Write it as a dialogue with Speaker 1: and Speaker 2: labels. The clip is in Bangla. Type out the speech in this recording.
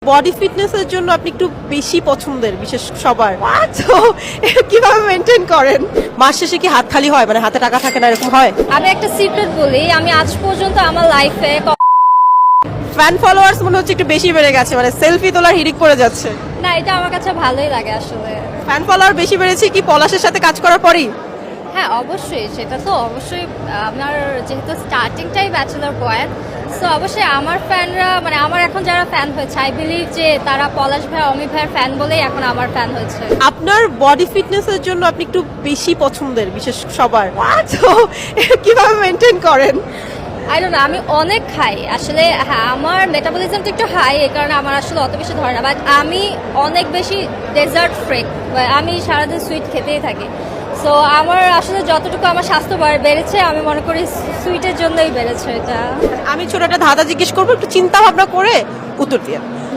Speaker 1: বডি ফিটনেসের জন্য আপনি একটু বেশি পছন্দের বিশেষ সবার তো কিভাবে মেনটেন করেন? মাস শেষে কি হাত খালি হয়, মানে হাতে টাকা থাকে না, এরকম হয়?
Speaker 2: আমি একটা সিক্রেট বলি, আমি আজ পর্যন্ত আমার লাইফে
Speaker 1: ফ্যান ফলোয়ার্স মনে হচ্ছে একটু বেশি বেড়ে গেছে, মানে সেলফি তোলার হিড়িক পড়ে যাচ্ছে।
Speaker 2: না, এটা আমার কাছে ভালোই লাগে আসলে।
Speaker 1: ফ্যান ফলোয়ার বেশি বেড়েছে কি পলাশের সাথে কাজ করার পরই?
Speaker 2: হ্যাঁ, অবশ্যই, সেটা তো অবশ্যই। আমার যেহেতু স্টার্টিংটাই ব্যাচেলর বয়েজ, সো অবশ্যই আমার ফ্যানরা, মানে আমার এখন যারা ফ্যান হয়েছে, আই বিলিভ যে তারা পলাশ ভাই, অমিত ভাইয়ের ফ্যান বলেই এখন আমার ফ্যান হয়েছে।
Speaker 1: আপনার বডি ফিটনেসের জন্য আপনি একটু বেশি পছন্দের বিশেষ সবার তো কিভাবে মেনটেন করেন?
Speaker 2: আই ডোন্ট নো, আমি অনেক খাই আসলে। হ্যাঁ, আমার মেটাবলিজমটা একটু হাই, এই কারণে আমার আসলে অত বেশি ধরে না। বাট আমি অনেক বেশি ডেজার্ট ফ্রেক, আমি সারাদিন সুইট খেতেই থাকি। সো আমার আসলে যতটুকু আমার স্বাস্থ্য বেড়েছে, আমি মনে করি সুইটের জন্যই বেড়েছে এটা।
Speaker 1: আমি ছোট একটা ধাঁধা জিজ্ঞেস করবো, একটু চিন্তা ভাবনা করে উত্তর দিয়ে।